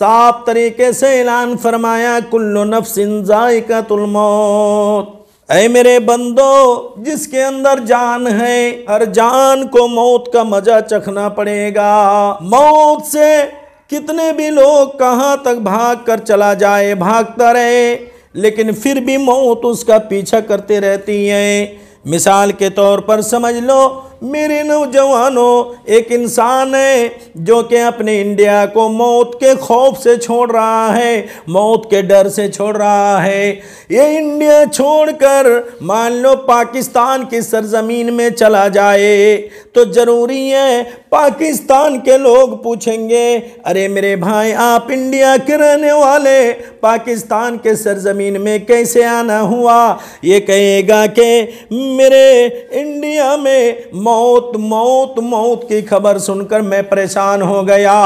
साफ तरीके से ऐलान फरमाया, कुल्लु नफ्सिन जायकातुल मौत। ऐ मेरे बंदो, जिसके अंदर जान है, हर जान को मौत का मजा चखना पड़ेगा। मौत से कितने भी लोग कहां तक भाग कर चला जाए, भागता रहे, लेकिन फिर भी मौत उसका पीछा करते रहती है। मिसाल के तौर पर समझ लो, मेरे नौजवानों, एक इंसान है जो कि अपने इंडिया को मौत के खौफ से छोड़ रहा है, मौत के डर से छोड़ रहा है। ये इंडिया छोड़कर मान लो पाकिस्तान की सरजमीन में चला जाए तो ज़रूरी है पाकिस्तान के लोग पूछेंगे, अरे मेरे भाई आप इंडिया के रहने वाले, पाकिस्तान के सरजमीन में कैसे आना हुआ? ये कहेगा कि मेरे इंडिया में मौत मौत मौत की खबर सुनकर मैं परेशान हो गया।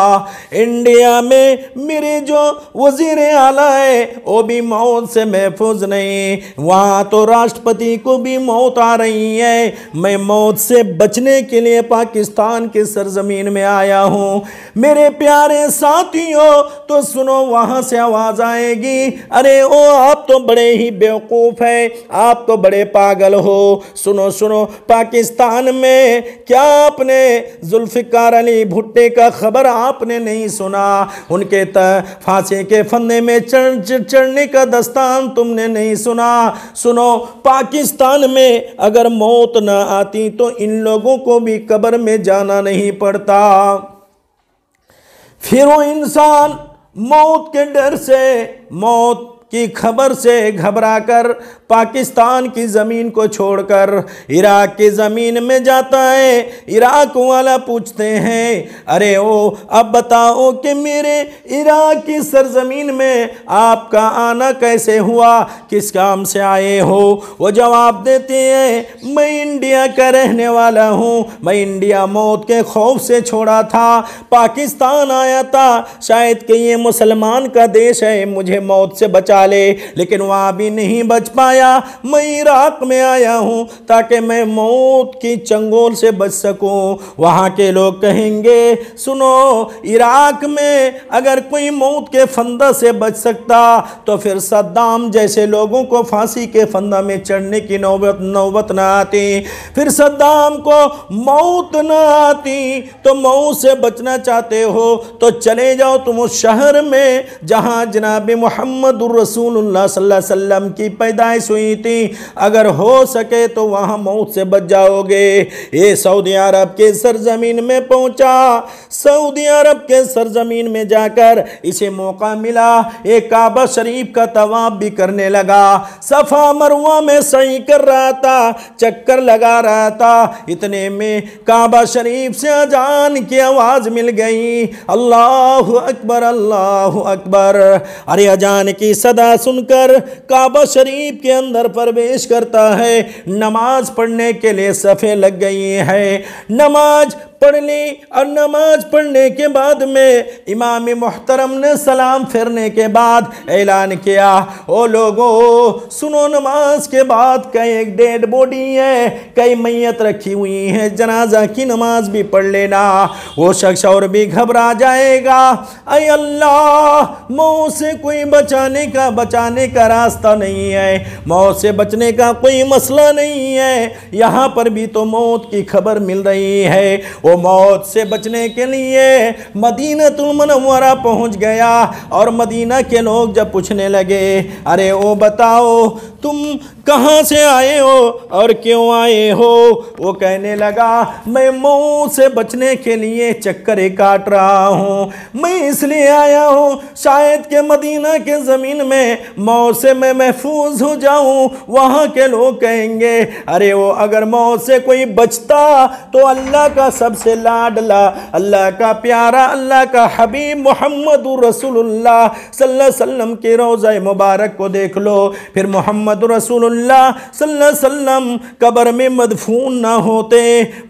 इंडिया में मेरे जो वजीर आला है वो भी मौत से महफूज नहीं, वहाँ तो राष्ट्रपति को भी मौत आ रही है। मैं मौत से बचने के लिए पाकिस्तान की सरजमीन में आया हूँ। मेरे प्यारे साथियों, तो सुनो, वहाँ से आवाज़ आएगी, अरे ओ आप तो बड़े ही बेवकूफ़ हैं, आप तो बड़े पागल हो। सुनो सुनो, पाकिस्तान में क्या आपने जुल्फिकार अली भुट्टो का खबर आपने नहीं सुना? उनके फांसी के फंदे में चढ़ने का दस्तान तुमने नहीं सुना? सुनो, पाकिस्तान में अगर मौत ना आती तो इन लोगों को भी कब्र में जाना नहीं पड़ता। फिर वो इंसान मौत के डर से, मौत की खबर से घबराकर पाकिस्तान की ज़मीन को छोड़कर इराक की ज़मीन में जाता है। इराक वाला पूछते हैं, अरे ओ अब बताओ कि मेरे इराक की सरजमीन में आपका आना कैसे हुआ, किस काम से आए हो? वो जवाब देते हैं, मैं इंडिया का रहने वाला हूँ, मैं इंडिया मौत के खौफ से छोड़ा था, पाकिस्तान आया था, शायद कि ये मुसलमान का देश है, मुझे मौत से बचा ले, लेकिन वहाँ भी नहीं बच पाया। मैं इराक में आया हूँ ताकि मैं मौत की चंगोल से बच सकूँ। वहाँ के लोग कहेंगे, सुनो, इराक में अगर कोई मौत के फंदा से बच सकता तो फिर सद्दाम जैसे लोगों को फांसी के फंदा में चढ़ने की नौबत ना आती, फिर सद्दाम को मौत ना आती। तो मौत से बचना चाहते हो तो चले जाओ तुम उस शहर में जहाँ जनाब मुहम्मदुर रसूलुल्लाह सल्लल्लाहु अलैहि वसल्लम की पैदाइश हुई थी, अगर हो सके तो वहाँ मौत से बच जाओगे। ये सऊदी अरब के सरजमीन में पहुँचा, सऊदी अरब के सरजमीन में जाकर इसे मौका मिला, एक काबा शरीफ का तवाफ भी करने लगा, सफ़ा मरवा में सही कर रहा था, चक्कर लगा रहा था। इतने में काबा शरीफ से अजान की आवाज़ मिल गई, अल्लाहु अकबर अल्लाहु अकबर। अरे अजान की सदा सुनकर काबा शरीफ के अंदर प्रवेश करता है। नमाज पढ़ने के लिए सफ़े लग गई है, नमाज पढ़ ली और नमाज पढ़ने के बाद में इमाम मुहतरम ने सलाम फेरने के बाद ऐलान किया, ओ लोगों सुनो, नमाज के बाद कई एक डेड बॉडी है, कई मैयत रखी हुई है, जनाजा की नमाज भी पढ़ लेना। वो शख्स और भी घबरा जाएगा, अय अल्लाह, मौत से कोई बचाने का रास्ता नहीं है, मौत से बचने का कोई मसला नहीं है, यहाँ पर भी तो मौत की खबर मिल रही है। वो मौत से बचने के लिए मदीनतुल मुनव्वरा पहुंच गया और मदीना के लोग जब पूछने लगे, अरे ओ बताओ तुम कहाँ से आए हो और क्यों आए हो? वो कहने लगा, मैं मौत से बचने के लिए चक्कर काट रहा हूँ, मैं इसलिए आया हूँ शायद के मदीना के ज़मीन में मौत से मैं महफूज हो जाऊँ। वहाँ के लोग कहेंगे, अरे वो अगर मौत से कोई बचता तो अल्लाह का सबसे लाडला, अल्लाह का प्यारा, अल्लाह का हबीब मुहम्मदुर रसूलुल्लाह सल्लल्लाहु अलैहि वसल्लम के रोज़ा मुबारक को देख लो, फिर मोहम्मद मोहम्मद रसूलुल्लाह सल्लल्लाहु अलैहि वसल्लम कब्र में मदफून ना होते,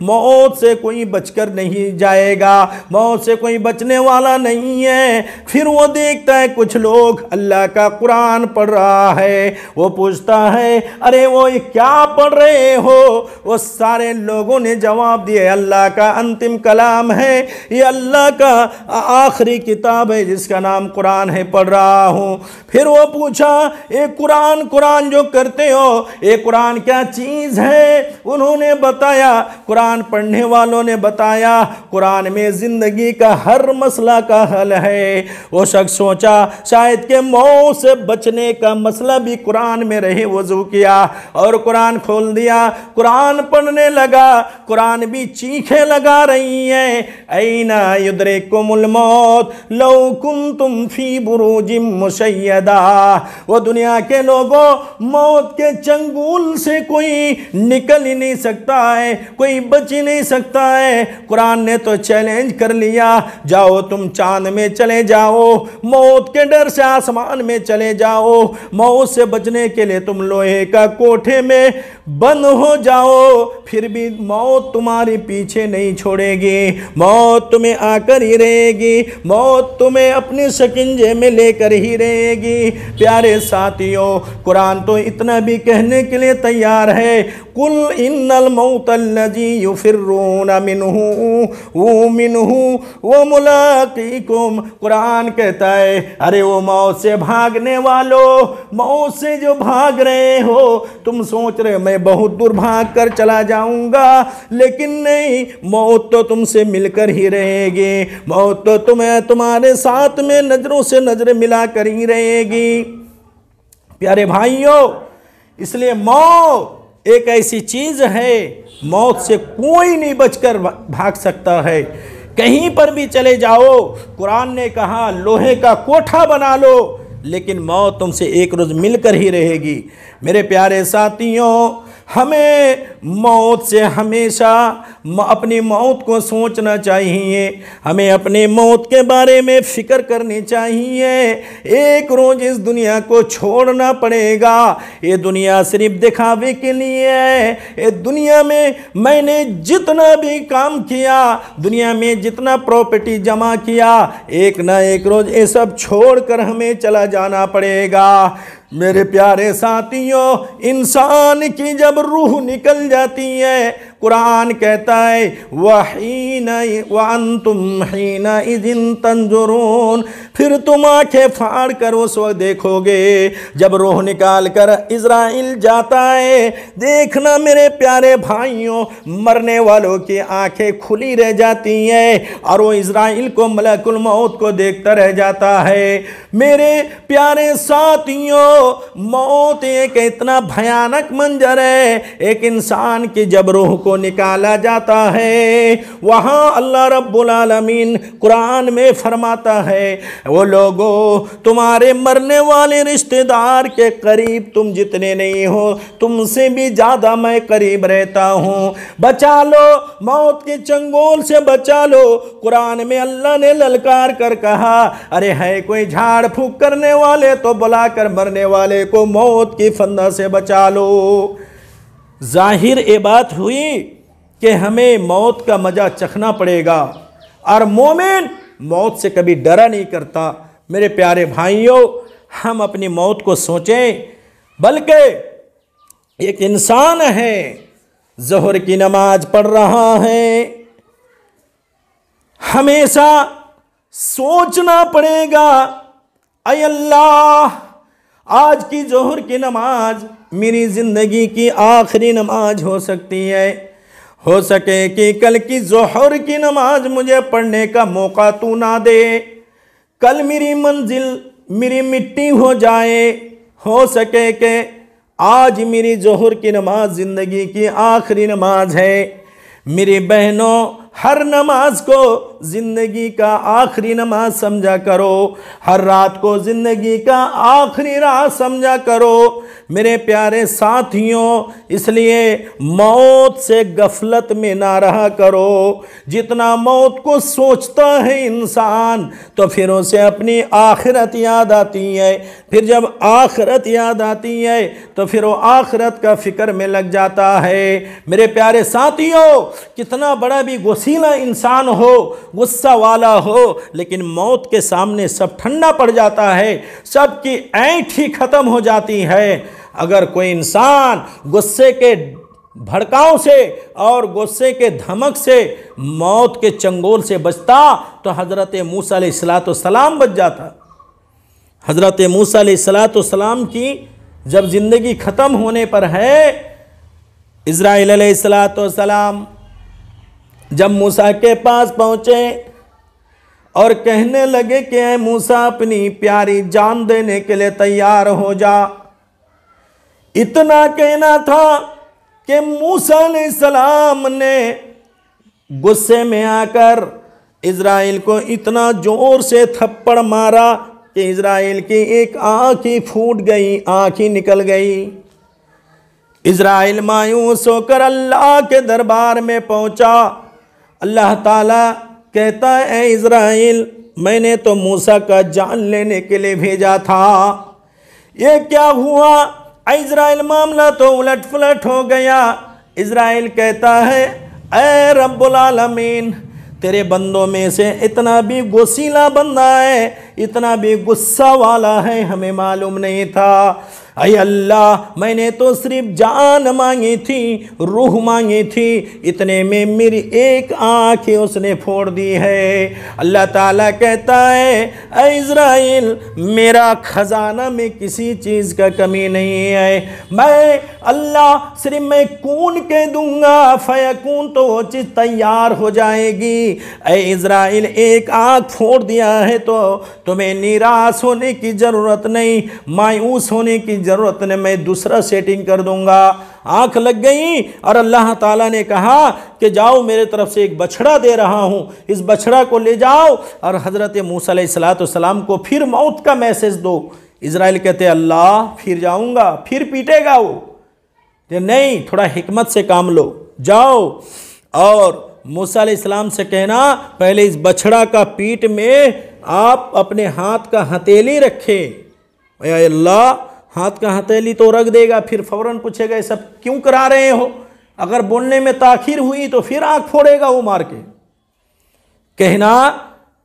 मौत से कोई बचकर नहीं जाएगा, मौत से कोई बचने वाला नहीं है। फिर वो देखता है कुछ लोग अल्लाह का कुरान पढ़ रहा है, वो पूछता है अरे वो ये क्या पढ़ रहे हो? वो सारे लोगों ने जवाब दिए अल्लाह का अंतिम कलाम है, ये अल्लाह का आखिरी किताब है जिसका नाम कुरान है, पढ़ रहा हूँ। फिर वो पूछा ये कुरान कुरान जो करते हो ये कुरान क्या चीज़ है? उन्होंने बताया, कुरान पढ़ने वालों ने बताया कुरान में ज़िंदगी का हर मसला का हल है। वो शख्स सोचा शायद के मौत से बचने का मसला भी कुरान में रहे, वज़ू किया और कुरान खोल दिया, कुरान पढ़ने लगा। कुरान भी चीखें लगा रही हैं, ऐना युद्रिकुमुल मौत लौ कुंतुम फी बुरूजिम मुशय्यदा। वो दुनिया के लोगों, मौत के चंगुल से कोई निकल ही नहीं सकता है, कोई बच ही नहीं सकता है। कुरान ने तो चैलेंज कर लिया, जाओ तुम चांद में चले जाओ, मौत के डर से आसमान में चले जाओ, मौत से बचने के लिए तुम लोहे का कोठे में बंद हो जाओ, फिर भी मौत तुम्हारे पीछे नहीं छोड़ेगी, मौत तुम्हें आकर ही रहेगी, मौत तुम्हें अपने शिकंजे में लेकर ही रहेगी। प्यारे साथियों, कुरान तो इतना भी कहने के लिए तैयार है, कुल इन्नल मौतल्लज़ी युफिर्रूना मिन्हु व मुलाक़ीकुम। कुरान कहता है अरे वो मौत से भागने वालों, मौत से जो भाग रहे हो, तुम सोच रहे हो मैं बहुत दूर भाग कर चला जाऊंगा, लेकिन नहीं, मौत तो तुमसे मिलकर ही रहेगी, मौत तो तुम्हें तुम्हारे साथ में नजरों से नजरें मिला कर ही रहेगी। प्यारे भाइयों, इसलिए मौत एक ऐसी चीज है, मौत से कोई नहीं बचकर भाग सकता है। कहीं पर भी चले जाओ, कुरान ने कहा लोहे का कोठा बना लो, लेकिन मौत तुमसे एक रोज मिलकर ही रहेगी। मेरे प्यारे साथियों, हमें मौत से हमेशा अपनी मौत को सोचना चाहिए, हमें अपने मौत के बारे में फिक्र करनी चाहिए। एक रोज इस दुनिया को छोड़ना पड़ेगा, ये दुनिया सिर्फ दिखावे के लिए है। ये दुनिया में मैंने जितना भी काम किया, दुनिया में जितना प्रॉपर्टी जमा किया, एक ना एक रोज ये सब छोड़कर हमें चला जाना पड़ेगा। मेरे प्यारे साथियों, इंसान की जब रूह निकल जाती है, कुरान कहता है वहीना वअंतुम हीना इज़िन तंजुरून, फिर तुम आंखें फाड़ कर उस वक्त देखोगे जब रूह निकाल कर इज़राइल जाता है। देखना मेरे प्यारे भाइयों, मरने वालों की आंखें खुली रह जाती हैं और वो इज़राइल को, मलकुल मौत को देखता रह जाता है। मेरे प्यारे साथियों, मौत एक इतना भयानक मंजर है, एक इंसान की जब रूह को निकाला जाता है, वहां अल्लाह रब्बुल आलमीन कुरान में फरमाता है वो लोगों, तुम्हारे मरने वाले रिश्तेदार के करीब तुम जितने नहीं हो, तुमसे भी ज्यादा मैं करीब रहता हूं। बचा लो, मौत के चंगुल से बचा लो। कुरान में अल्लाह ने ललकार कर कहा, अरे है कोई झाड़ फूंक करने वाले तो बुलाकर मरने वाले को मौत की फंदा से बचा लो। जाहिर ये बात हुई कि हमें मौत का मजा चखना पड़ेगा, और मोमिन मौत से कभी डरा नहीं करता। मेरे प्यारे भाइयों, हम अपनी मौत को सोचें, बल्कि एक इंसान है, ज़ोहर की नमाज पढ़ रहा है, हमेशा सोचना पड़ेगा, ऐ अल्लाह, आज की ज़ोहर की नमाज मेरी ज़िंदगी की आखिरी नमाज हो सकती है, हो सके कि कल की ज़ोहर की नमाज मुझे पढ़ने का मौका तू ना दे, कल मेरी मंजिल मेरी मिट्टी हो जाए, हो सके कि आज मेरी ज़ोहर की नमाज ज़िंदगी की आखिरी नमाज है। मेरी बहनों, हर नमाज को ज़िंदगी का आखिरी नमाज समझा करो, हर रात को ज़िंदगी का आखिरी रात समझा करो मेरे प्यारे साथियों। इसलिए मौत से गफलत में ना रहा करो। जितना मौत को सोचता है इंसान तो फिर उसे अपनी आखिरत याद आती है, फिर जब आखिरत याद आती है तो फिर वो आखिरत का फिक्र में लग जाता है। मेरे प्यारे साथियों, कितना बड़ा भी गुस्सीला इंसान हो, गुस्सा वाला हो, लेकिन मौत के सामने सब ठंडा पड़ जाता है, सबकी ऐंठ ही खत्म हो जाती है। अगर कोई इंसान गुस्से के भड़काव से और गुस्से के धमक से मौत के चंगोल से बचता तो हज़रत मूसा अलैहिस्सलाम बच जाता। हज़रत मूसा अलैहिस्सलाम की जब ज़िंदगी ख़त्म होने पर है, इज़राइल अलैहिस्सलाम जब मूसा के पास पहुँचे और कहने लगे कि ऐ मूसा अपनी प्यारी जान देने के लिए तैयार हो जा। इतना कहना था कि मूसा अलैहिस्सलाम ने गुस्से में आकर इज़राइल को इतना ज़ोर से थप्पड़ मारा कि इज़राइल की एक आँख ही फूट गई, आँख ही निकल गई। इज़राइल मायूस होकर अल्लाह के दरबार में पहुँचा। अल्लाह ताला कहता है, ऐ इज़राइल, मैंने तो मूसा का जान लेने के लिए भेजा था, ये क्या हुआ? इज़राइल मामला तो उलट पुलट हो गया। इज़राइल कहता है, ऐ रब्बुल आलमीन, तेरे बंदों में से इतना भी गुस्सीला बंदा है, इतना भी गुस्सा वाला है, हमें मालूम नहीं था। अय अल्लाह, मैंने तो सिर्फ जान मांगी थी, रूह मांगी थी, इतने में मेरी एक आँख ही उसने फोड़ दी है। अल्लाह ताला कहता है, ऐ इज़राइल, मेरा खजाना में किसी चीज़ का कमी नहीं है। मैं अल्लाह सिर्फ मैं कून कह दूंगा फयकून, तो वो चीज़ तैयार हो जाएगी। ऐ इज़राइल, एक आँख फोड़ दिया है तो तुम्हें निराश होने की ज़रूरत नहीं, मायूस होने की ज़रूरत नहीं, मैं दूसरा सेटिंग कर दूंगा। आँख लग गई और अल्लाह ताला ने कहा कि जाओ, मेरे तरफ से एक बछड़ा दे रहा हूँ, इस बछड़ा को ले जाओ और हज़रत मूसा अलैहिस्सलाम को फिर मौत का मैसेज दो। इज़राइल कहते, अल्लाह, फिर जाऊँगा, फिर पीटेगा वो? कि नहीं, थोड़ा हिकमत से काम लो, जाओ और मूसा अलैहिस्सलाम से कहना, पहले इस बछड़ा का पीठ में आप अपने हाथ का हथेली रखें। अल्लाह, हाथ का हथेली तो रख देगा, फिर फौरन पूछेगा ये सब क्यों करा रहे हो? अगर बोलने में ताखीर हुई तो फिर आँख फोड़ेगा वो मार के। कहना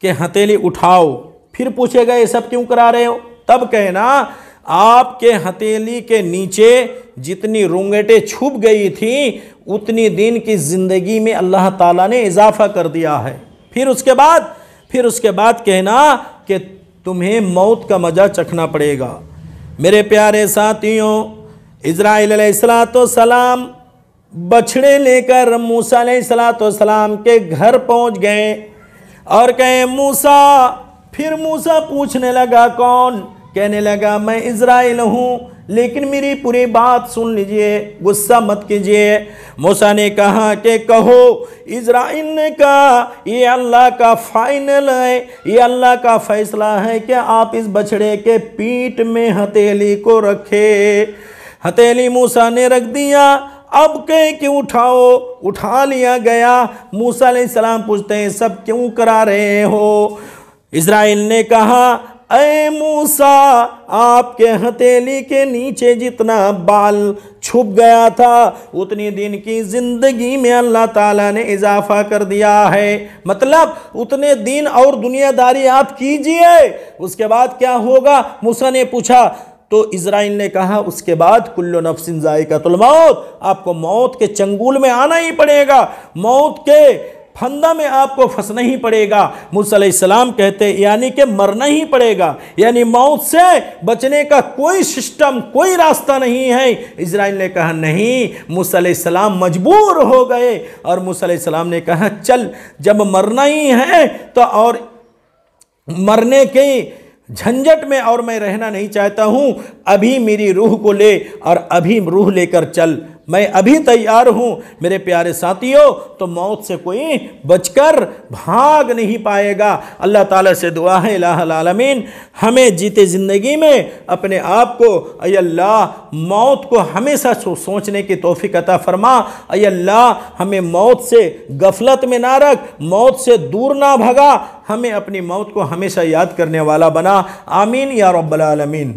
कि हथेली उठाओ, फिर पूछेगा ये सब क्यों करा रहे हो? तब कहना, आपके हथेली के नीचे जितनी रुंगटें छुप गई थी उतनी दिन की ज़िंदगी में अल्लाह ताला ने इजाफा कर दिया है। फिर उसके बाद कहना कि तुम्हें मौत का मज़ा चखना पड़ेगा। मेरे प्यारे साथियों, इज़राइल अलैहिस्सलाम बछड़े लेकर मूसा अलैहिस्सलाम के घर पहुंच गए और कहे मूसा। फिर मूसा पूछने लगा, कौन? कहने लगा, मैं इज़राइल हूँ, लेकिन मेरी पूरी बात सुन लीजिए, गुस्सा मत कीजिए। मूसा ने कहा कि कहो। इज़राइल ने कहा, ये अल्लाह का फाइनल है, ये अल्लाह का फैसला है कि आप इस बछड़े के पीठ में हथेली को रखे। हथेली मूसा ने रख दिया। अब कहे कि उठाओ, उठा लिया गया। मूसा अलैहिस्सलाम पूछते हैं, सब क्यों करा रहे हो? इज़राइल ने कहा, ऐ मूसा, आपके हथेली के नीचे जितना बाल छुप गया था उतनी दिन की ज़िंदगी में अल्लाह ताला ने इजाफा कर दिया है। मतलब उतने दिन और दुनियादारी आप कीजिए, उसके बाद क्या होगा? मूसा ने पूछा तो इज़राइल ने कहा, उसके बाद कुल्लु नफ्सिन ज़ाइक़ातुल मौत, आपको मौत के चंगुल में आना ही पड़ेगा, मौत के फंदा में आपको फंसना ही पड़ेगा। मूसा अलैहिस्सलाम कहते यानी कि मरना ही पड़ेगा, यानी मौत से बचने का कोई सिस्टम, कोई रास्ता नहीं है। इज़राइल ने कहा नहीं। मूसा अलैहिस्सलाम मजबूर हो गए और मूसा अलैहिस्सलाम ने कहा, चल, जब मरना ही है तो और मरने के झंझट में और मैं रहना नहीं चाहता हूँ, अभी मेरी रूह को ले और अभी रूह लेकर चल। मैं अभी तैयार हूँ मेरे प्यारे साथियों। तो मौत से कोई बचकर भाग नहीं पाएगा। अल्लाह ताला से दुआ है इलाहुल आलमीन हमें जीते ज़िंदगी में अपने आप को अय अल्लाह मौत को हमेशा सोचने की तौफीक अता फरमा। अय अल्लाह हमें मौत से गफलत में ना रख, मौत से दूर ना भगा, हमें अपनी मौत को हमेशा याद करने वाला बना। आमीन या रब्बल आलमीन।